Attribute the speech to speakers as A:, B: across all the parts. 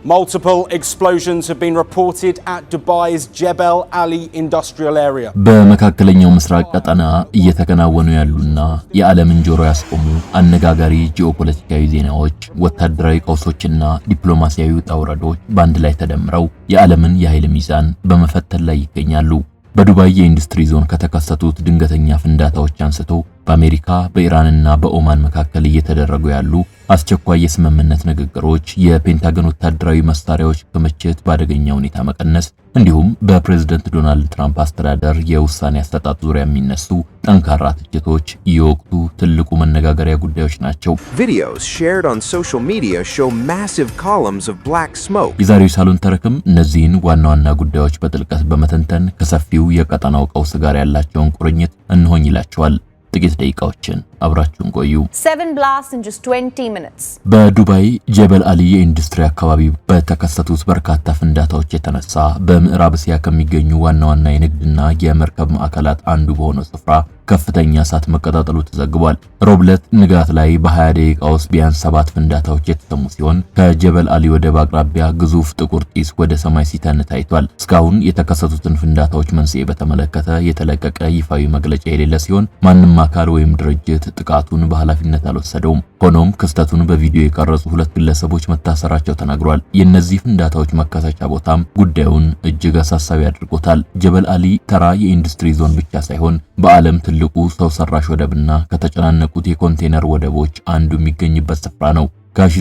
A: Multiple explosions have been reported at Dubai's Jebel Ali industrial area.
B: በመካከለኛው ምስራቅ ቀጠና እየተከናወኑ ያሉና የዓለምን ጆሮ ያስቆሙ አነጋጋሪ ጂኦፖለቲካዊ ዜናዎች፣ ወታደራዊ ቀውሶችና ዲፕሎማሲያዊ ውጣ ውረዶች በአንድ ላይ ተደምረው የዓለምን የኃይል ሚዛን በመፈተን ላይ ይገኛሉ። በዱባይ የኢንዱስትሪ ዞን ከተከሰቱት ድንገተኛ ፍንዳታዎች አንስቶ በአሜሪካ በኢራንና በኦማን መካከል እየተደረጉ ያሉ አስቸኳይ የስምምነት ንግግሮች፣ የፔንታገን ወታደራዊ መሳሪያዎች ክምችት በአደገኛ ሁኔታ መቀነስ እንዲሁም በፕሬዝዳንት ዶናልድ ትራምፕ አስተዳደር የውሳኔ አሰጣጥ ዙሪያ የሚነሱ ጠንካራ ትችቶች የወቅቱ ትልቁ መነጋገሪያ ጉዳዮች ናቸው።
C: Videos shared on social media show massive columns of black smoke.
B: የዛሬው ሳሎን ተረክም እነዚህን ዋና ዋና ጉዳዮች በጥልቀት በመተንተን ከሰፊው የቀጠናው ቀውስ ጋር ያላቸውን ቁርኝት እንሆኝ ይላቸዋል። ጥቂት ደቂቃዎችን አብራችሁን ቆዩ።
D: 7 blasts in just 20 minutes.
B: በዱባይ ጀበል አሊ የኢንዱስትሪ አካባቢ በተከሰቱት በርካታ ፍንዳታዎች የተነሳ በምዕራብ እስያ ከሚገኙ ዋና ዋና የንግድና የመርከብ ማዕከላት አንዱ በሆነው ስፍራ ከፍተኛ እሳት መቀጣጠሉ ተዘግቧል። ሮብለት ንጋት ላይ በ20 ደቂቃ ውስጥ ቢያንስ 7 ፍንዳታዎች የተሰሙ ሲሆን ከጀበል አሊ ወደብ አቅራቢያ ግዙፍ ጥቁር ጢስ ወደ ሰማይ ሲተን ታይቷል። እስካሁን የተከሰቱትን ፍንዳታዎች መንስኤ በተመለከተ የተለቀቀ ይፋዊ መግለጫ የሌለ ሲሆን ማንም አካል ወይም ድርጅት ጥቃቱን በኃላፊነት አልወሰደውም። ሆኖም ክስተቱን በቪዲዮ የቀረጹ 2 ግለሰቦች መታሰራቸው ተነግሯል። የእነዚህ ፍንዳታዎች መከሰቻ ቦታም ጉዳዩን እጅግ አሳሳቢ አድርጎታል። ጀበል አሊ ተራ የኢንዱስትሪ ዞን ብቻ ሳይሆን በዓለም ትልቁ ሰው ሰራሽ ወደብና ከተጨናነቁት የኮንቴነር ወደቦች አንዱ የሚገኝበት ስፍራ ነው።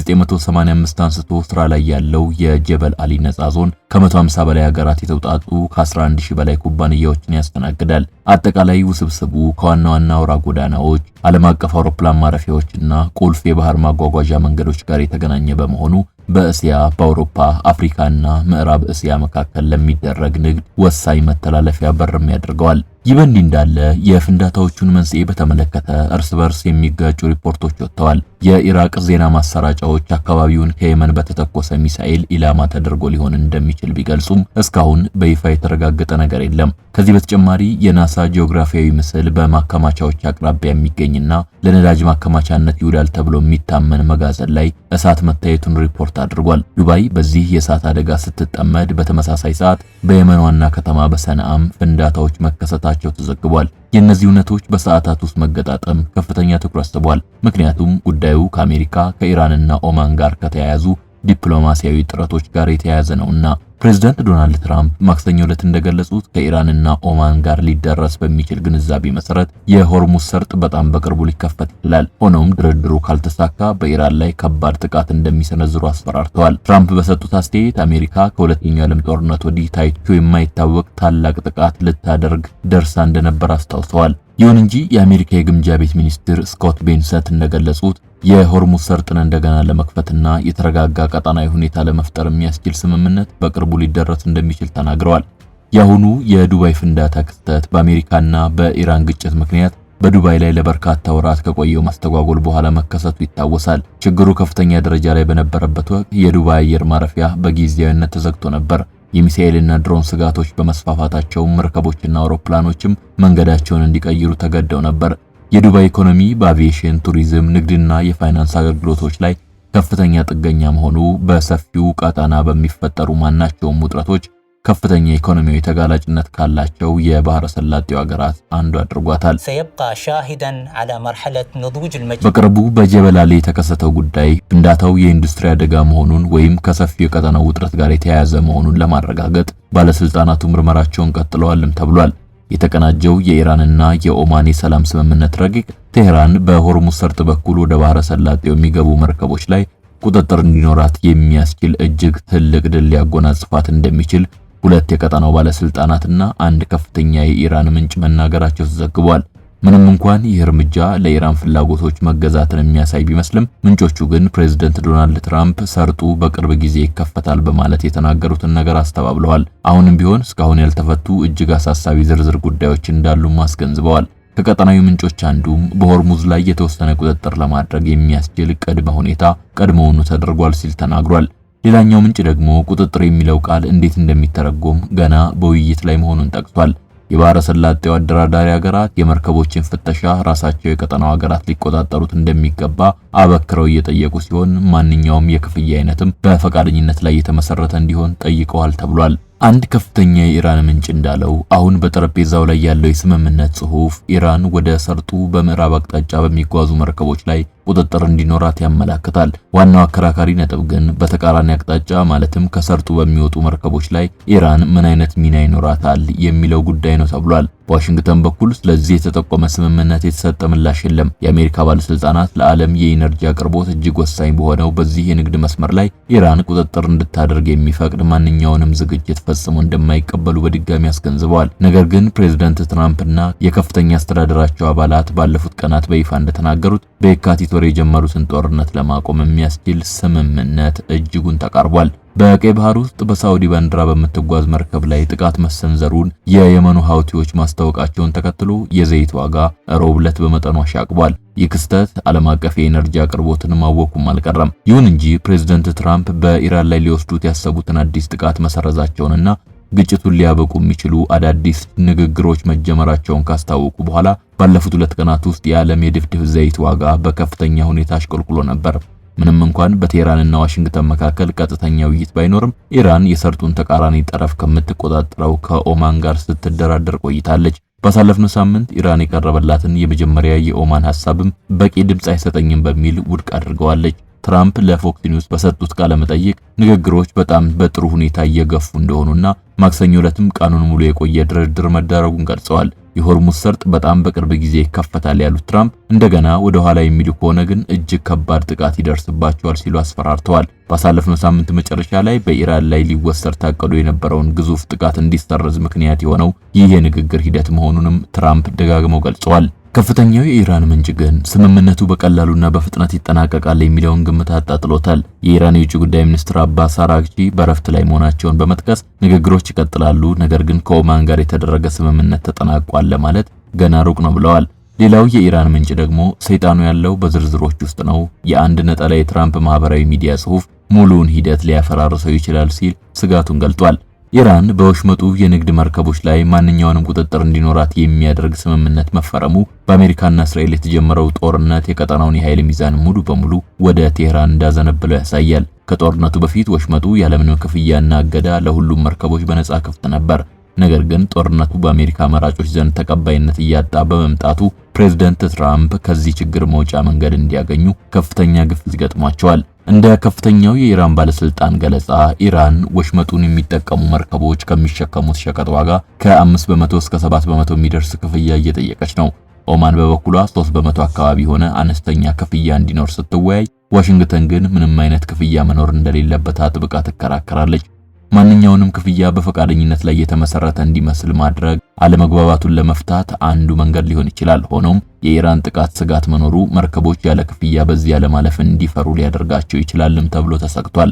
B: ከ1985 አንስቶ ስራ ላይ ያለው የጀበል አሊ ነጻ ዞን ከ150 በላይ ሀገራት የተውጣጡ ከ11000 በላይ ኩባንያዎችን ያስተናግዳል። አጠቃላይ ውስብስቡ ከዋና ዋና አውራ ጎዳናዎች፣ ዓለም አቀፍ አውሮፕላን ማረፊያዎችና ቁልፍ የባህር ማጓጓዣ መንገዶች ጋር የተገናኘ በመሆኑ በእስያ፣ በአውሮፓ፣ አፍሪካና ምዕራብ እስያ መካከል ለሚደረግ ንግድ ወሳኝ መተላለፊያ በርም ያደርገዋል። ይህ በእንዲህ እንዳለ የፍንዳታዎቹን መንስኤ በተመለከተ እርስ በርስ የሚጋጩ ሪፖርቶች ወጥተዋል። የኢራቅ ዜና ማሰራጫዎች አካባቢውን ከየመን በተተኮሰ ሚሳኤል ኢላማ ተደርጎ ሊሆን እንደሚችል ቢገልጹም እስካሁን በይፋ የተረጋገጠ ነገር የለም። ከዚህ በተጨማሪ የናሳ ጂኦግራፊያዊ ምስል በማከማቻዎች አቅራቢያ የሚገኝና ለነዳጅ ማከማቻነት ይውላል ተብሎ የሚታመን መጋዘን ላይ እሳት መታየቱን ሪፖርት አድርጓል። ዱባይ በዚህ የእሳት አደጋ ስትጠመድ በተመሳሳይ ሰዓት በየመን ዋና ከተማ በሰንዓም ፍንዳታዎች መከሰታቸው ተዘግቧል። የእነዚህ እውነቶች በሰዓታት ውስጥ መገጣጠም ከፍተኛ ትኩረት ስቧል። ምክንያቱም ጉዳዩ ከአሜሪካ ከኢራንና ኦማን ጋር ከተያያዙ ዲፕሎማሲያዊ ጥረቶች ጋር የተያያዘ ነውና ፕሬዝዳንት ዶናልድ ትራምፕ ማክሰኞ ዕለት እንደገለጹት ከኢራንና ኦማን ጋር ሊደረስ በሚችል ግንዛቤ መሰረት የሆርሙዝ ሰርጥ በጣም በቅርቡ ሊከፈት ይችላል። ሆኖም ድርድሩ ካልተሳካ በኢራን ላይ ከባድ ጥቃት እንደሚሰነዝሩ አስፈራርተዋል። ትራምፕ በሰጡት አስተያየት አሜሪካ ከሁለተኛው ዓለም ጦርነት ወዲህ ታይቶ የማይታወቅ ታላቅ ጥቃት ልታደርግ ደርሳ እንደነበር አስታውሰዋል። ይሁን እንጂ የአሜሪካ የግምጃ ቤት ሚኒስትር ስኮት ቤንሰት እንደገለጹት የሆርሙዝ ሰርጥን እንደገና ለመክፈትና የተረጋጋ ቀጣናዊ ሁኔታ ለመፍጠር የሚያስችል ስምምነት በቅርቡ ሊደረስ እንደሚችል ተናግረዋል። የአሁኑ የዱባይ ፍንዳታ ክስተት በአሜሪካና በኢራን ግጭት ምክንያት በዱባይ ላይ ለበርካታ ወራት ከቆየው ማስተጓጎል በኋላ መከሰቱ ይታወሳል። ችግሩ ከፍተኛ ደረጃ ላይ በነበረበት ወቅት የዱባይ አየር ማረፊያ በጊዜያዊነት ተዘግቶ ነበር። የሚሳኤልና ድሮን ስጋቶች በመስፋፋታቸው መርከቦችና አውሮፕላኖችም መንገዳቸውን እንዲቀይሩ ተገደው ነበር። የዱባይ ኢኮኖሚ በአቪዬሽን፣ ቱሪዝም፣ ንግድና የፋይናንስ አገልግሎቶች ላይ ከፍተኛ ጥገኛ መሆኑ በሰፊው ቀጣና በሚፈጠሩ ማናቸውም ውጥረቶች ከፍተኛ ኢኮኖሚያዊ ተጋላጭነት ካላቸው የባህረ ሰላጤው ሀገራት አንዱ አድርጓታል። በቅርቡ በጀበል አሊ የተከሰተው ጉዳይ ፍንዳታው የኢንዱስትሪ አደጋ መሆኑን ወይም ከሰፊው የቀጠናው ውጥረት ጋር የተያያዘ መሆኑን ለማረጋገጥ ባለስልጣናቱ ምርመራቸውን ቀጥለዋልም ተብሏል። የተቀናጀው የኢራንና የኦማን የሰላም ስምምነት ረቂቅ ቴህራን በሆርሙዝ ሰርጥ በኩል ወደ ባህረ ሰላጤው የሚገቡ መርከቦች ላይ ቁጥጥር እንዲኖራት የሚያስችል እጅግ ትልቅ ድል ሊያጎናጽፋት እንደሚችል ሁለት የቀጠናው ባለስልጣናትና አንድ ከፍተኛ የኢራን ምንጭ መናገራቸው ተዘግቧል። ምንም እንኳን ይህ እርምጃ ለኢራን ፍላጎቶች መገዛትን የሚያሳይ ቢመስልም ምንጮቹ ግን ፕሬዝዳንት ዶናልድ ትራምፕ ሰርጡ በቅርብ ጊዜ ይከፈታል በማለት የተናገሩትን ነገር አስተባብለዋል። አሁንም ቢሆን እስካሁን ያልተፈቱ እጅግ አሳሳቢ ዝርዝር ጉዳዮች እንዳሉ አስገንዝበዋል። ከቀጠናዊ ምንጮች አንዱም በሆርሙዝ ላይ የተወሰነ ቁጥጥር ለማድረግ የሚያስችል ቅድመ ሁኔታ ቀድሞውኑ ተደርጓል ሲል ተናግሯል። ሌላኛው ምንጭ ደግሞ ቁጥጥር የሚለው ቃል እንዴት እንደሚተረጎም ገና በውይይት ላይ መሆኑን ጠቅሷል። የባህረ ሰላጤው አደራዳሪ ሀገራት የመርከቦችን ፍተሻ ራሳቸው የቀጠናው ሀገራት ሊቆጣጠሩት እንደሚገባ አበክረው እየጠየቁ ሲሆን ማንኛውም የክፍያ አይነትም በፈቃደኝነት ላይ የተመሰረተ እንዲሆን ጠይቀዋል ተብሏል። አንድ ከፍተኛ የኢራን ምንጭ እንዳለው አሁን በጠረጴዛው ላይ ያለው የስምምነት ጽሑፍ ኢራን ወደ ሰርጡ በምዕራብ አቅጣጫ በሚጓዙ መርከቦች ላይ ቁጥጥር እንዲኖራት ያመለክታል። ዋናው አከራካሪ ነጥብ ግን በተቃራኒ አቅጣጫ ማለትም ከሰርጡ በሚወጡ መርከቦች ላይ ኢራን ምን አይነት ሚና ይኖራታል የሚለው ጉዳይ ነው ተብሏል። በዋሽንግተን በኩል ስለዚህ የተጠቆመ ስምምነት የተሰጠ ምላሽ የለም። የአሜሪካ ባለስልጣናት ለዓለም የኢነርጂ አቅርቦት እጅግ ወሳኝ በሆነው በዚህ የንግድ መስመር ላይ ኢራን ቁጥጥር እንድታደርግ የሚፈቅድ ማንኛውንም ዝግጅት ፈጽሞ እንደማይቀበሉ በድጋሚ አስገንዝበዋል። ነገር ግን ፕሬዝዳንት ትራምፕና የከፍተኛ አስተዳደራቸው አባላት ባለፉት ቀናት በይፋ እንደተናገሩት በየካቲት ወር የጀመሩትን ጦርነት ለማቆም የሚያስችል ስምምነት እጅጉን ተቃርቧል። በቀይ ባህር ውስጥ በሳውዲ ባንዲራ በምትጓዝ መርከብ ላይ ጥቃት መሰንዘሩን የየመኑ ሀውቲዎች ማስታወቃቸውን ተከትሎ የዘይት ዋጋ ረቡዕ ዕለት በመጠኑ አሻቅቧል። ይህ ክስተት ዓለም አቀፍ የኤነርጂ አቅርቦትን ማወኩም አልቀረም። ይሁን እንጂ ፕሬዝዳንት ትራምፕ በኢራን ላይ ሊወስዱት ያሰቡትን አዲስ ጥቃት መሰረዛቸውንና ግጭቱን ሊያበቁ የሚችሉ አዳዲስ ንግግሮች መጀመራቸውን ካስታወቁ በኋላ ባለፉት 2 ቀናት ውስጥ የዓለም የድፍድፍ ዘይት ዋጋ በከፍተኛ ሁኔታ አሽቆልቁሎ ነበር። ምንም እንኳን በቴህራንና ዋሽንግተን መካከል ቀጥተኛ ውይይት ባይኖርም ኢራን የሰርጡን ተቃራኒ ጠረፍ ከምትቆጣጠረው ከኦማን ጋር ስትደራደር ቆይታለች። ባሳለፍነው ሳምንት ኢራን የቀረበላትን የመጀመሪያ የኦማን ሐሳብም በቂ ድምጽ አይሰጠኝም በሚል ውድቅ አድርገዋለች። ትራምፕ ለፎክስ ኒውስ በሰጡት ቃለ መጠይቅ ንግግሮች በጣም በጥሩ ሁኔታ እየገፉ እንደሆኑና ማክሰኞ ዕለትም ቀኑን ሙሉ የቆየ ድርድር መዳረጉን ገልጸዋል። የሆርሙዝ ሰርጥ በጣም በቅርብ ጊዜ ይከፈታል ያሉት ትራምፕ እንደገና ወደ ኋላ የሚሉ ከሆነ ግን እጅግ ከባድ ጥቃት ይደርስባቸዋል ሲሉ አስፈራርተዋል። ባሳለፍነው ሳምንት መጨረሻ ላይ በኢራን ላይ ሊወሰድ ታቅዶ የነበረውን ግዙፍ ጥቃት እንዲሰረዝ ምክንያት የሆነው ይህ የንግግር ሂደት መሆኑንም ትራምፕ ደጋግመው ገልጸዋል። ከፍተኛው የኢራን ምንጭ ግን ስምምነቱ በቀላሉና በፍጥነት ይጠናቀቃል የሚለውን ግምት አጣጥሎታል። የኢራን የውጭ ጉዳይ ሚኒስትር አባስ አራግቺ በረፍት ላይ መሆናቸውን በመጥቀስ ንግግሮች ይቀጥላሉ፣ ነገር ግን ከኦማን ጋር የተደረገ ስምምነት ተጠናቋል ለማለት ገና ሩቅ ነው ብለዋል። ሌላው የኢራን ምንጭ ደግሞ ሰይጣኑ ያለው በዝርዝሮች ውስጥ ነው፣ የአንድ ነጠላ የትራምፕ ማህበራዊ ሚዲያ ጽሑፍ ሙሉውን ሂደት ሊያፈራርሰው ይችላል ሲል ስጋቱን ገልጧል። ኢራን በወሽመጡ የንግድ መርከቦች ላይ ማንኛውንም ቁጥጥር እንዲኖራት የሚያደርግ ስምምነት መፈረሙ በአሜሪካና እስራኤል የተጀመረው ጦርነት የቀጠናውን የኃይል ሚዛን ሙሉ በሙሉ ወደ ቴህራን እንዳዘነበለው ያሳያል። ከጦርነቱ በፊት ወሽመጡ ያለምንም ክፍያና እገዳ ለሁሉም መርከቦች በነጻ ክፍት ነበር። ነገር ግን ጦርነቱ በአሜሪካ መራጮች ዘንድ ተቀባይነት እያጣ በመምጣቱ ፕሬዝዳንት ትራምፕ ከዚህ ችግር መውጫ መንገድ እንዲያገኙ ከፍተኛ ግፊት ገጥሟቸዋል። እንደ ከፍተኛው የኢራን ባለስልጣን ገለጻ ኢራን ወሽመጡን የሚጠቀሙ መርከቦች ከሚሸከሙት ሸቀጥ ዋጋ ከ5 በመቶ እስከ 7 በመቶ የሚደርስ ክፍያ እየጠየቀች ነው። ኦማን በበኩሏ 3 በመቶ አካባቢ የሆነ አነስተኛ ክፍያ እንዲኖር ስትወያይ፣ ዋሽንግተን ግን ምንም አይነት ክፍያ መኖር እንደሌለበት አጥብቃ ትከራከራለች። ማንኛውንም ክፍያ በፈቃደኝነት ላይ የተመሰረተ እንዲመስል ማድረግ አለመግባባቱን ለመፍታት አንዱ መንገድ ሊሆን ይችላል። ሆኖም የኢራን ጥቃት ስጋት መኖሩ መርከቦች ያለ ክፍያ በዚያ ለማለፍ እንዲፈሩ ሊያደርጋቸው ይችላልም ተብሎ ተሰግቷል።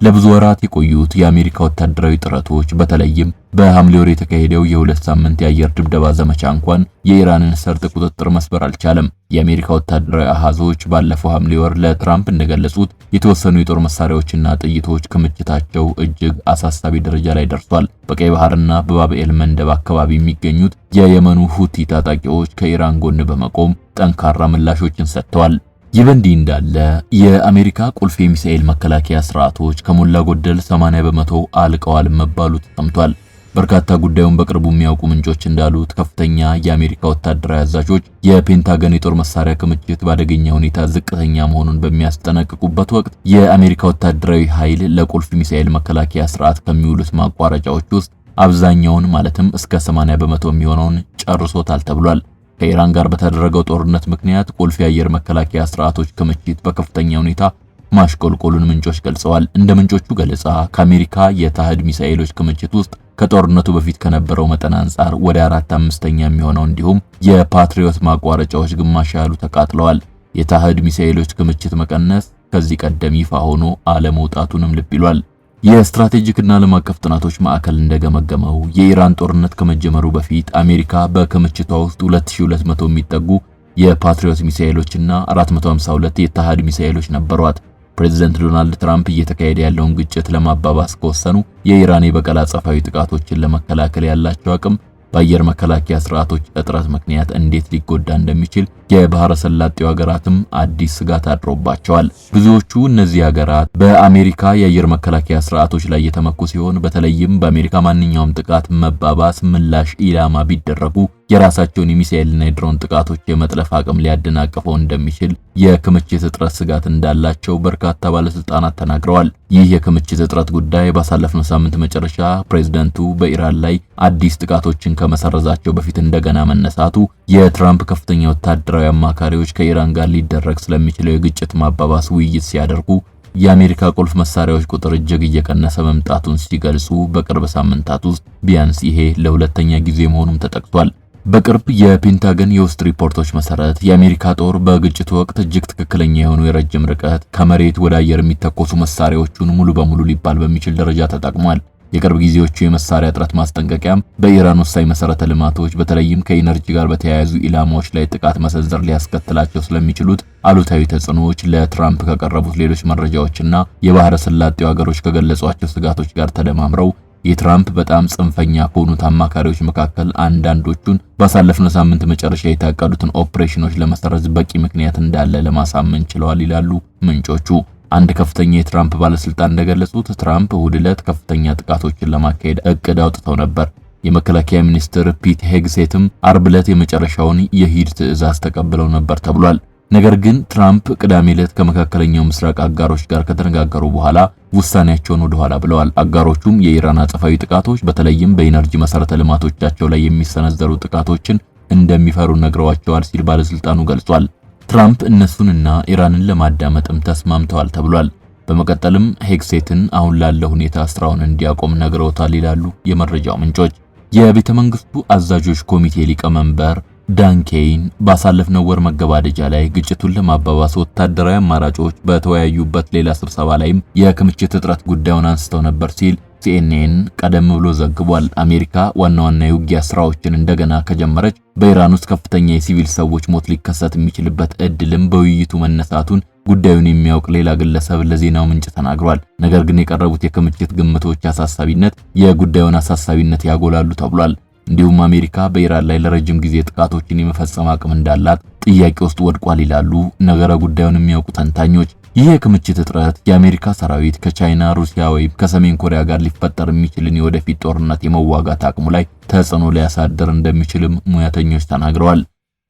B: ለብዙ ወራት የቆዩት የአሜሪካ ወታደራዊ ጥረቶች በተለይም በሐምሌ ወር የተካሄደው የ2 ሳምንት የአየር ድብደባ ዘመቻ እንኳን የኢራንን ሰርጥ ቁጥጥር መስበር አልቻለም። የአሜሪካ ወታደራዊ አሃዞች ባለፈው ሐምሌ ወር ለትራምፕ እንደገለጹት የተወሰኑ የጦር መሳሪያዎችና ጥይቶች ክምችታቸው እጅግ አሳሳቢ ደረጃ ላይ ደርሷል። በቀይ ባህርና በባብኤል መንደብ አካባቢ የሚገኙት የየመኑ ሁቲ ታጣቂዎች ከኢራን ጎን በመቆም ጠንካራ ምላሾችን ሰጥተዋል። ይህ በእንዲህ እንዳለ የአሜሪካ ቁልፍ የሚሳኤል መከላከያ ስርዓቶች ከሞላ ጎደል 80 በመቶ አልቀዋል መባሉ ተሰምቷል። በርካታ ጉዳዩን በቅርቡ የሚያውቁ ምንጮች እንዳሉት ከፍተኛ የአሜሪካ ወታደራዊ አዛዦች የፔንታገን የጦር መሳሪያ ክምችት በአደገኛ ሁኔታ ዝቅተኛ መሆኑን በሚያስጠነቅቁበት ወቅት የአሜሪካ ወታደራዊ ኃይል ለቁልፍ ሚሳኤል መከላከያ ስርዓት ከሚውሉት ማቋረጫዎች ውስጥ አብዛኛውን ማለትም እስከ 80 በመቶ የሚሆነውን ጨርሶታል ተብሏል። ከኢራን ጋር በተደረገው ጦርነት ምክንያት ቁልፍ የአየር መከላከያ ስርዓቶች ክምችት በከፍተኛ ሁኔታ ማሽቆልቆሉን ምንጮች ገልጸዋል። እንደ ምንጮቹ ገለጻ ከአሜሪካ የታህድ ሚሳኤሎች ክምችት ውስጥ ከጦርነቱ በፊት ከነበረው መጠን አንጻር ወደ 4/5 የሚሆነው እንዲሁም የፓትሪዮት ማቋረጫዎች ግማሽ ያህሉ ተቃጥለዋል። የታህድ ሚሳኤሎች ክምችት መቀነስ ከዚህ ቀደም ይፋ ሆኖ አለመውጣቱንም ልብ ይሏል። የስትራቴጂክና ዓለም አቀፍ ጥናቶች ማዕከል እንደገመገመው የኢራን ጦርነት ከመጀመሩ በፊት አሜሪካ በክምችቷ ውስጥ 2200 የሚጠጉ የፓትሪዮት ሚሳኤሎችና 452 የታህድ ሚሳኤሎች ነበሯት። ፕሬዝዳንት ዶናልድ ትራምፕ እየተካሄደ ያለውን ግጭት ለማባባስ ከወሰኑ የኢራን የበቀል አጸፋዊ ጥቃቶችን ለመከላከል ያላቸው አቅም በአየር መከላከያ ስርዓቶች እጥረት ምክንያት እንዴት ሊጎዳ እንደሚችል የባህረ ሰላጤው ሀገራትም አዲስ ስጋት አድሮባቸዋል። ብዙዎቹ እነዚህ ሀገራት በአሜሪካ የአየር መከላከያ ስርዓቶች ላይ የተመኩ ሲሆን በተለይም በአሜሪካ ማንኛውም ጥቃት መባባስ ምላሽ ኢላማ ቢደረጉ የራሳቸውን የሚሳኤልና የድሮን ጥቃቶች የመጥለፍ አቅም ሊያደናቅፈው እንደሚችል የክምችት እጥረት ስጋት እንዳላቸው በርካታ ባለስልጣናት ተናግረዋል። ይህ የክምችት እጥረት ጉዳይ ባሳለፍነው ሳምንት መጨረሻ ፕሬዝዳንቱ በኢራን ላይ አዲስ ጥቃቶችን ከመሰረዛቸው በፊት እንደገና መነሳቱ የትራምፕ ከፍተኛ ወታደራዊ አማካሪዎች ከኢራን ጋር ሊደረግ ስለሚችለው የግጭት ማባባስ ውይይት ሲያደርጉ የአሜሪካ ቁልፍ መሳሪያዎች ቁጥር እጅግ እየቀነሰ መምጣቱን ሲገልጹ በቅርብ ሳምንታት ውስጥ ቢያንስ ይሄ ለሁለተኛ ጊዜ መሆኑም ተጠቅሷል። በቅርብ የፔንታገን የውስጥ ሪፖርቶች መሰረት የአሜሪካ ጦር በግጭቱ ወቅት እጅግ ትክክለኛ የሆኑ የረጅም ርቀት ከመሬት ወደ አየር የሚተኮሱ መሳሪያዎቹን ሙሉ በሙሉ ሊባል በሚችል ደረጃ ተጠቅሟል። የቅርብ ጊዜዎቹ የመሳሪያ እጥረት ማስጠንቀቂያም በኢራን ወሳኝ መሰረተ ልማቶች በተለይም ከኢነርጂ ጋር በተያያዙ ኢላማዎች ላይ ጥቃት መሰንዘር ሊያስከትላቸው ስለሚችሉት አሉታዊ ተጽዕኖዎች ለትራምፕ ከቀረቡት ሌሎች መረጃዎችና የባህረ ሰላጤው ሀገሮች ከገለጿቸው ስጋቶች ጋር ተደማምረው የትራምፕ በጣም ጽንፈኛ ከሆኑት አማካሪዎች መካከል አንዳንዶቹን ባሳለፍነው ሳምንት መጨረሻ የታቀዱትን ኦፕሬሽኖች ለመሰረዝ በቂ ምክንያት እንዳለ ለማሳመን ችለዋል ይላሉ ምንጮቹ። አንድ ከፍተኛ የትራምፕ ባለስልጣን እንደገለጹት ትራምፕ እሁድ ዕለት ከፍተኛ ጥቃቶችን ለማካሄድ እቅድ አውጥተው ነበር። የመከላከያ ሚኒስትር ፒት ሄግሴትም አርብ ዕለት የመጨረሻውን የሂድ ትዕዛዝ ተቀብለው ነበር ተብሏል። ነገር ግን ትራምፕ ቅዳሜ ዕለት ከመካከለኛው ምስራቅ አጋሮች ጋር ከተነጋገሩ በኋላ ውሳኔያቸውን ወደ ኋላ ብለዋል። አጋሮቹም የኢራን አጸፋዊ ጥቃቶች በተለይም በኢነርጂ መሰረተ ልማቶቻቸው ላይ የሚሰነዘሩ ጥቃቶችን እንደሚፈሩ ነግረዋቸዋል ሲል ባለስልጣኑ ገልጿል። ትራምፕ እነሱንና ኢራንን ለማዳመጥም ተስማምተዋል ተብሏል። በመቀጠልም ሄግሴትን አሁን ላለው ሁኔታ ስራውን እንዲያቆም ነግረውታል ይላሉ የመረጃው ምንጮች። የቤተ መንግስቱ አዛዦች ኮሚቴ ሊቀመንበር ዳን ኬይን ባሳለፍነው ወር መገባደጃ ላይ ግጭቱን ለማባባስ ወታደራዊ አማራጮች በተወያዩበት ሌላ ስብሰባ ላይም የክምችት እጥረት ጉዳዩን አንስተው ነበር ሲል ሲኤንኤን ቀደም ብሎ ዘግቧል። አሜሪካ ዋና ዋና የውጊያ ስራዎችን እንደገና ከጀመረች በኢራን ውስጥ ከፍተኛ የሲቪል ሰዎች ሞት ሊከሰት የሚችልበት እድልም በውይይቱ መነሳቱን ጉዳዩን የሚያውቅ ሌላ ግለሰብ ለዜናው ምንጭ ተናግሯል። ነገር ግን የቀረቡት የክምችት ግምቶች አሳሳቢነት የጉዳዩን አሳሳቢነት ያጎላሉ ተብሏል። እንዲሁም አሜሪካ በኢራን ላይ ለረጅም ጊዜ ጥቃቶችን የመፈጸም አቅም እንዳላት ጥያቄ ውስጥ ወድቋል ይላሉ ነገረ ጉዳዩን የሚያውቁ ተንታኞች። ይህ የክምችት እጥረት የአሜሪካ ሰራዊት ከቻይና፣ ሩሲያ ወይም ከሰሜን ኮሪያ ጋር ሊፈጠር የሚችልን የወደፊት ጦርነት የመዋጋት አቅሙ ላይ ተጽዕኖ ሊያሳድር እንደሚችልም ሙያተኞች ተናግረዋል።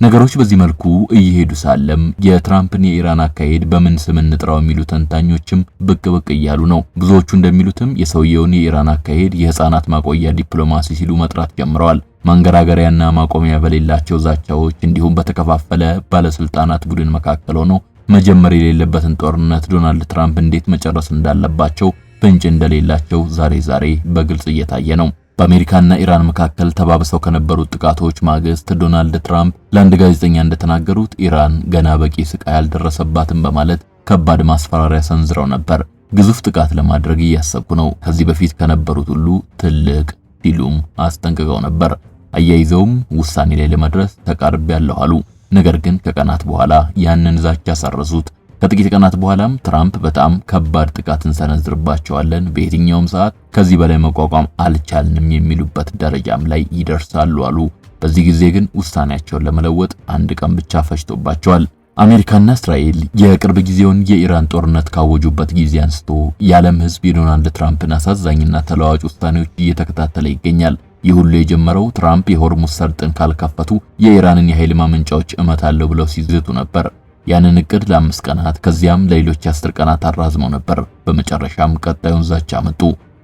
B: ነገሮች በዚህ መልኩ እየሄዱ ሳለም የትራምፕን የኢራን አካሄድ በምን ስም እንጥራው የሚሉ ተንታኞችም ብቅ እያሉ ነው። ብዙዎቹ እንደሚሉትም የሰውየውን የኢራን አካሄድ የህፃናት ማቆያ ዲፕሎማሲ ሲሉ መጥራት ጀምረዋል። ማንገራገሪያና ማቆሚያ በሌላቸው ዛቻዎች እንዲሁም በተከፋፈለ ባለስልጣናት ቡድን መካከል ሆኖ መጀመር የሌለበትን ጦርነት ዶናልድ ትራምፕ እንዴት መጨረስ እንዳለባቸው ፍንጭ እንደሌላቸው ዛሬ በግልጽ እየታየ ነው። በአሜሪካና ኢራን መካከል ተባብሰው ከነበሩት ጥቃቶች ማግስት ዶናልድ ትራምፕ ለአንድ ጋዜጠኛ እንደተናገሩት ኢራን ገና በቂ ስቃይ አልደረሰባትም በማለት ከባድ ማስፈራሪያ ሰንዝረው ነበር። ግዙፍ ጥቃት ለማድረግ እያሰብኩ ነው፣ ከዚህ በፊት ከነበሩት ሁሉ ትልቅ ሲሉም አስጠንቅቀው ነበር። አያይዘውም ውሳኔ ላይ ለመድረስ ተቃርቤያለሁ አሉ። ነገር ግን ከቀናት በኋላ ያንን ዛቻ ሰረዙት። ከጥቂት ቀናት በኋላም ትራምፕ በጣም ከባድ ጥቃት እንሰነዝርባቸዋለን፣ በየትኛውም ሰዓት ከዚህ በላይ መቋቋም አልቻልንም የሚሉበት ደረጃም ላይ ይደርሳሉ አሉ። በዚህ ጊዜ ግን ውሳኔያቸውን ለመለወጥ አንድ ቀን ብቻ ፈጅቶባቸዋል። አሜሪካና እስራኤል የቅርብ ጊዜውን የኢራን ጦርነት ካወጁበት ጊዜ አንስቶ የዓለም ሕዝብ የዶናልድ ትራምፕን አሳዛኝና ተለዋጭ ውሳኔዎች እየተከታተለ ይገኛል። ይህ ሁሉ የጀመረው ትራምፕ የሆርሙዝ ሰርጥን ካልከፈቱ የኢራንን የኃይል ማመንጫዎች እመታለሁ ብለው ሲዝቱ ነበር። ያንን እቅድ ለ5 ቀናት ከዚያም ለሌሎች 10 ቀናት አራዝመው ነበር። በመጨረሻም ቀጣዩን ዛቻ መጡ።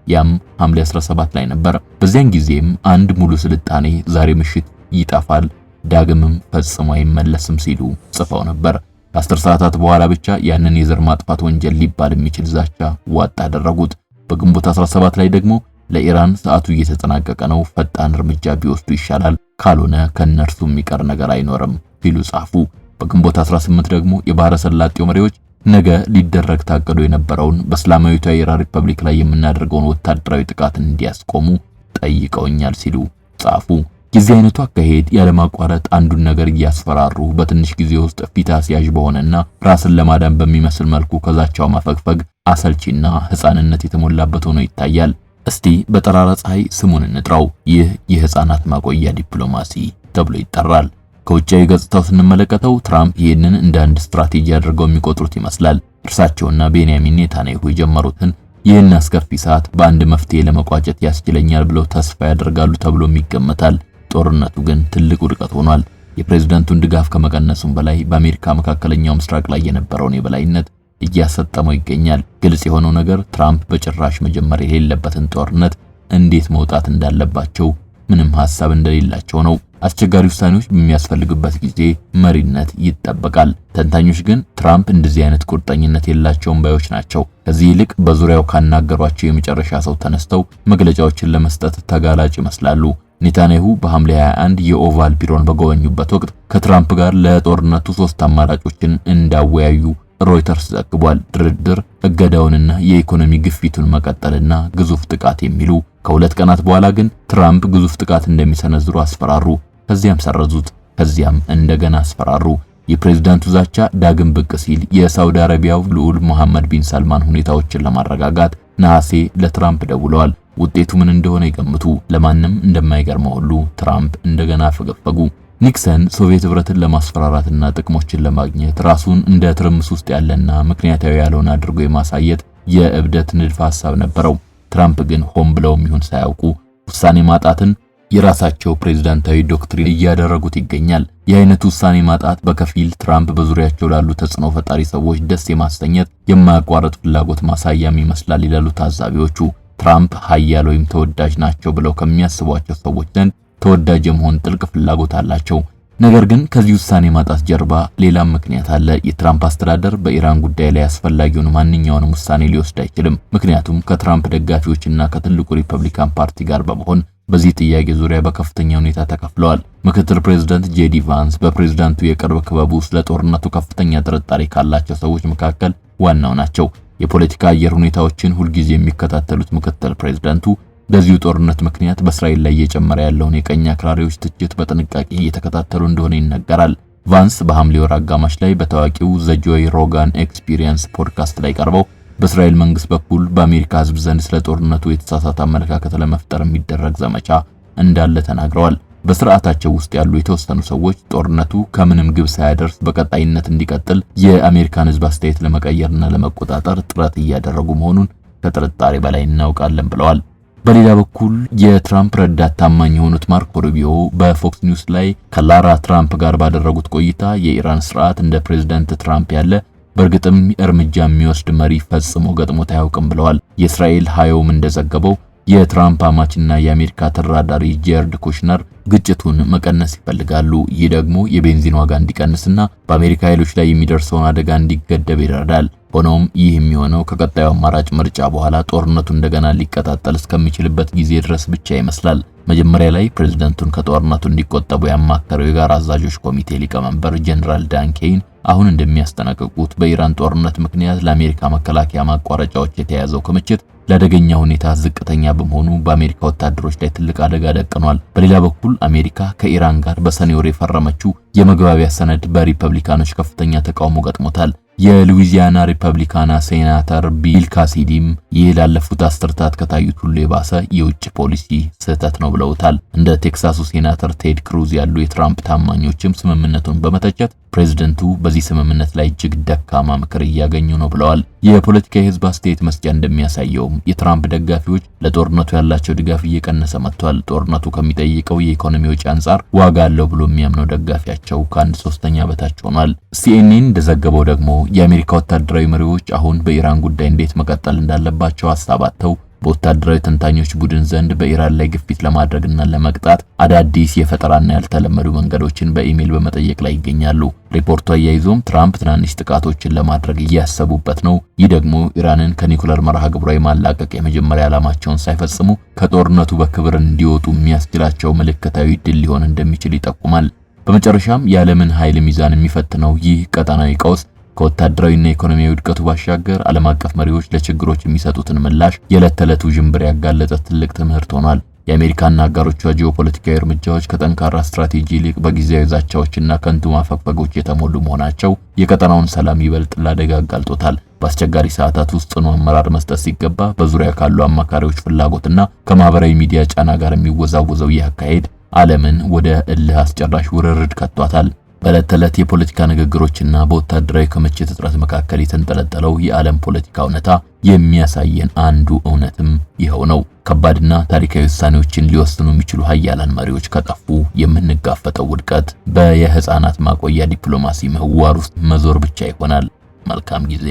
B: ያም ሐምሌ 17 ላይ ነበር። በዚያን ጊዜም አንድ ሙሉ ስልጣኔ ዛሬ ምሽት ይጠፋል፣ ዳግምም ፈጽሞ አይመለስም ሲሉ ጽፈው ነበር። ከ10 ሰዓታት በኋላ ብቻ ያንን የዘር ማጥፋት ወንጀል ሊባል የሚችል ዛቻ ዋጥ አደረጉት። በግንቦት 17 ላይ ደግሞ ለኢራን ሰዓቱ እየተጠናቀቀ ነው፣ ፈጣን እርምጃ ቢወስዱ ይሻላል፣ ካልሆነ ከነርሱ የሚቀር ነገር አይኖርም ሲሉ ጻፉ። በግንቦት 18 ደግሞ የባህረ ሰላጤው መሪዎች ነገ ሊደረግ ታቅዶ የነበረውን በእስላማዊቷ የኢራን ሪፐብሊክ ላይ የምናደርገውን ወታደራዊ ጥቃት እንዲያስቆሙ ጠይቀውኛል ሲሉ ጻፉ። የዚህ አይነቱ አካሄድ ያለማቋረጥ አንዱን ነገር እያስፈራሩ በትንሽ ጊዜ ውስጥ ፊት አስያዥ በሆነና ራስን ለማዳን በሚመስል መልኩ ከዛቻው ማፈግፈግ አሰልቺና ሕፃንነት የተሞላበት ሆኖ ይታያል። እስቲ በጠራራ ፀሐይ ስሙን እንጥራው። ይህ የሕፃናት ማቆያ ዲፕሎማሲ ተብሎ ይጠራል። ከውጫዊ ገጽታው ስንመለከተው ትራምፕ ይህንን እንደ አንድ ስትራቴጂ አድርገው የሚቆጥሩት ይመስላል። እርሳቸውና ቤንያሚን ኔታንያሁ የጀመሩትን ይህን አስከፊ ሰዓት በአንድ መፍትሄ ለመቋጨት ያስችለኛል ብለው ተስፋ ያደርጋሉ ተብሎም ይገመታል። ጦርነቱ ግን ትልቅ ውድቀት ሆኗል። የፕሬዝዳንቱን ድጋፍ ከመቀነሱም በላይ በአሜሪካ መካከለኛው ምስራቅ ላይ የነበረውን የበላይነት እያሰጠመው ይገኛል። ግልጽ የሆነው ነገር ትራምፕ በጭራሽ መጀመር የሌለበትን ጦርነት እንዴት መውጣት እንዳለባቸው ምንም ሐሳብ እንደሌላቸው ነው። አስቸጋሪ ውሳኔዎች በሚያስፈልግበት ጊዜ መሪነት ይጠበቃል። ተንታኞች ግን ትራምፕ እንደዚህ አይነት ቁርጠኝነት የላቸውም ባዮች ናቸው። ከዚህ ይልቅ በዙሪያው ካናገሯቸው የመጨረሻ ሰው ተነስተው መግለጫዎችን ለመስጠት ተጋላጭ ይመስላሉ። ኔታንያሁ በሐምሌ 21 የኦቫል ቢሮን በጎበኙበት ወቅት ከትራምፕ ጋር ለጦርነቱ 3 አማራጮችን እንዳወያዩ ሮይተርስ ዘግቧል። ድርድር፣ እገዳውንና የኢኮኖሚ ግፊቱን መቀጠልና ግዙፍ ጥቃት የሚሉ። ከሁለት ቀናት በኋላ ግን ትራምፕ ግዙፍ ጥቃት እንደሚሰነዝሩ አስፈራሩ። ከዚያም ሰረዙት። ከዚያም እንደገና አስፈራሩ። የፕሬዝዳንቱ ዛቻ ዳግም ብቅ ሲል የሳውዲ አረቢያው ልዑል መሐመድ ቢን ሰልማን ሁኔታዎችን ለማረጋጋት ነሐሴ ለትራምፕ ደውለዋል። ውጤቱ ምን እንደሆነ ይገምቱ። ለማንም እንደማይገርመው ሁሉ ትራምፕ እንደገና ፈገፈጉ። ኒክሰን ሶቪየት ህብረትን ለማስፈራራትና ጥቅሞችን ለማግኘት ራሱን እንደ ትርምስ ውስጥ ያለና ምክንያታዊ ያልሆነ አድርጎ የማሳየት የእብደት ንድፈ ሐሳብ ነበረው። ትራምፕ ግን ሆን ብለውም ይሁን ሳያውቁ ውሳኔ ማጣትን የራሳቸው ፕሬዝዳንታዊ ዶክትሪን እያደረጉት ይገኛል። የአይነቱ ውሳኔ ማጣት በከፊል ትራምፕ በዙሪያቸው ላሉ ተጽዕኖ ፈጣሪ ሰዎች ደስ የማሰኘት የማያቋርጥ ፍላጎት ማሳያም ይመስላል ይላሉ ታዛቢዎቹ። ትራምፕ ኃያል ወይም ተወዳጅ ናቸው ብለው ከሚያስቧቸው ሰዎች ዘንድ ተወዳጅ የመሆን ጥልቅ ፍላጎት አላቸው። ነገር ግን ከዚህ ውሳኔ ማጣት ጀርባ ሌላም ምክንያት አለ። የትራምፕ አስተዳደር በኢራን ጉዳይ ላይ አስፈላጊውን ማንኛውንም ውሳኔ ሊወስድ አይችልም። ምክንያቱም ከትራምፕ ደጋፊዎችና ከትልቁ ሪፐብሊካን ፓርቲ ጋር በመሆን በዚህ ጥያቄ ዙሪያ በከፍተኛ ሁኔታ ተከፍለዋል። ምክትል ፕሬዝዳንት ጄዲ ቫንስ በፕሬዝዳንቱ የቅርብ ክበቡ ስለ ጦርነቱ ከፍተኛ ጥርጣሬ ካላቸው ሰዎች መካከል ዋናው ናቸው። የፖለቲካ አየር ሁኔታዎችን ሁልጊዜ የሚከታተሉት ምክትል ፕሬዝዳንቱ በዚሁ ጦርነት ምክንያት በእስራኤል ላይ እየጨመረ ያለውን የቀኝ አክራሪዎች ትችት በጥንቃቄ እየተከታተሉ እንደሆነ ይነገራል። ቫንስ በሐምሌ ወር አጋማሽ ላይ በታዋቂው ዘ ጆይ ሮጋን ኤክስፒሪየንስ ፖድካስት ላይ ቀርበው በእስራኤል መንግስት በኩል በአሜሪካ ሕዝብ ዘንድ ስለ ጦርነቱ የተሳሳተ አመለካከት ለመፍጠር የሚደረግ ዘመቻ እንዳለ ተናግረዋል። በስርዓታቸው ውስጥ ያሉ የተወሰኑ ሰዎች ጦርነቱ ከምንም ግብ ሳያደርስ በቀጣይነት እንዲቀጥል የአሜሪካን ሕዝብ አስተያየት ለመቀየርና ለመቆጣጠር ጥረት እያደረጉ መሆኑን ከጥርጣሬ በላይ እናውቃለን ብለዋል። በሌላ በኩል የትራምፕ ረዳት ታማኝ የሆኑት ማርኮ ሩቢዮ በፎክስ ኒውስ ላይ ከላራ ትራምፕ ጋር ባደረጉት ቆይታ የኢራን ስርዓት እንደ ፕሬዝዳንት ትራምፕ ያለ በእርግጥም እርምጃ የሚወስድ መሪ ፈጽሞ ገጥሞት አያውቅም ብለዋል። የእስራኤል ሃዮም እንደዘገበው የትራምፕ አማችና የአሜሪካ ተራዳሪ ጄረድ ኩሽነር ግጭቱን መቀነስ ይፈልጋሉ። ይህ ደግሞ የቤንዚን ዋጋ እንዲቀንስና በአሜሪካ ኃይሎች ላይ የሚደርሰውን አደጋ እንዲገደብ ይረዳል። ሆኖም ይህ የሚሆነው ከቀጣዩ አማራጭ ምርጫ በኋላ ጦርነቱ እንደገና ሊቀጣጠል እስከሚችልበት ጊዜ ድረስ ብቻ ይመስላል። መጀመሪያ ላይ ፕሬዝዳንቱን ከጦርነቱ እንዲቆጠቡ ያማከረው የጋራ አዛዦች ኮሚቴ ሊቀመንበር ጀነራል ዳን ኬይን አሁን እንደሚያስጠነቅቁት በኢራን ጦርነት ምክንያት ለአሜሪካ መከላከያ ማቋረጫዎች የተያዘው ክምችት ለአደገኛ ሁኔታ ዝቅተኛ በመሆኑ በአሜሪካ ወታደሮች ላይ ትልቅ አደጋ ደቅኗል። በሌላ በኩል አሜሪካ ከኢራን ጋር በሰኔ ወር የፈረመችው የመግባቢያ ሰነድ በሪፐብሊካኖች ከፍተኛ ተቃውሞ ገጥሞታል። የሉዊዚያና ሪፐብሊካና ሴናተር ቢል ካሲዲም ይህ ላለፉት አስርታት ከታዩት ሁሉ የባሰ የውጭ ፖሊሲ ስህተት ነው ብለውታል። እንደ ቴክሳሱ ሴናተር ቴድ ክሩዝ ያሉ የትራምፕ ታማኞችም ስምምነቱን በመተቸት ፕሬዝደንቱ በዚህ ስምምነት ላይ እጅግ ደካማ ምክር እያገኙ ነው ብለዋል። የፖለቲካ የህዝብ አስተያየት መስጫ እንደሚያሳየውም የትራምፕ ደጋፊዎች ለጦርነቱ ያላቸው ድጋፍ እየቀነሰ መጥቷል። ጦርነቱ ከሚጠይቀው የኢኮኖሚ ወጪ አንጻር ዋጋ አለው ብሎ የሚያምነው ደጋፊያቸው ከ1/3 በታች ሆኗል። ሲኤንኤን እንደዘገበው ደግሞ የአሜሪካ ወታደራዊ መሪዎች አሁን በኢራን ጉዳይ እንዴት መቀጠል እንዳለባቸው አሳባተው በወታደራዊ ተንታኞች ቡድን ዘንድ በኢራን ላይ ግፊት ለማድረግና ለመቅጣት አዳዲስ የፈጠራና ያልተለመዱ መንገዶችን በኢሜል በመጠየቅ ላይ ይገኛሉ። ሪፖርቱ አያይዞም ትራምፕ ትናንሽ ጥቃቶችን ለማድረግ እያሰቡበት ነው። ይህ ደግሞ ኢራንን ከኒኩለር መርሃ ግብሯ የማላቀቅ የመጀመሪያ ዓላማቸውን ሳይፈጽሙ ከጦርነቱ በክብር እንዲወጡ የሚያስችላቸው ምልክታዊ ድል ሊሆን እንደሚችል ይጠቁማል። በመጨረሻም የዓለምን ኃይል ሚዛን የሚፈትነው ይህ ቀጠናዊ ቀውስ ከወታደራዊና ኢኮኖሚያዊ ውድቀቱ ባሻገር ዓለም አቀፍ መሪዎች ለችግሮች የሚሰጡትን ምላሽ የዕለት ተዕለት ውዥንብር ያጋለጠ ትልቅ ትምህርት ሆኗል። የአሜሪካና አጋሮቿ ጂኦፖለቲካዊ እርምጃዎች ከጠንካራ ስትራቴጂ ይልቅ በጊዜያዊ ዛቻዎችና ከንቱ ማፈግፈጎች የተሞሉ መሆናቸው የቀጠናውን ሰላም ይበልጥ ለአደጋ አጋልጦታል። በአስቸጋሪ ሰዓታት ውስጥ ጽኑ አመራር መስጠት ሲገባ በዙሪያ ካሉ አማካሪዎች ፍላጎትና ከማህበራዊ ሚዲያ ጫና ጋር የሚወዛወዘው ይህ አካሄድ ዓለምን ወደ እልህ አስጨራሽ ውርርድ ከቷታል። በዕለት ተዕለት የፖለቲካ ንግግሮችና በወታደራዊ ክምችት እጥረት መካከል የተንጠለጠለው የዓለም ፖለቲካ እውነታ የሚያሳየን አንዱ እውነትም ይኸው ነው። ከባድና ታሪካዊ ውሳኔዎችን ሊወስኑ የሚችሉ ሀያላን መሪዎች ከጠፉ የምንጋፈጠው ውድቀት በየህፃናት ማቆያ ዲፕሎማሲ ምህዋር ውስጥ መዞር ብቻ ይሆናል። መልካም ጊዜ።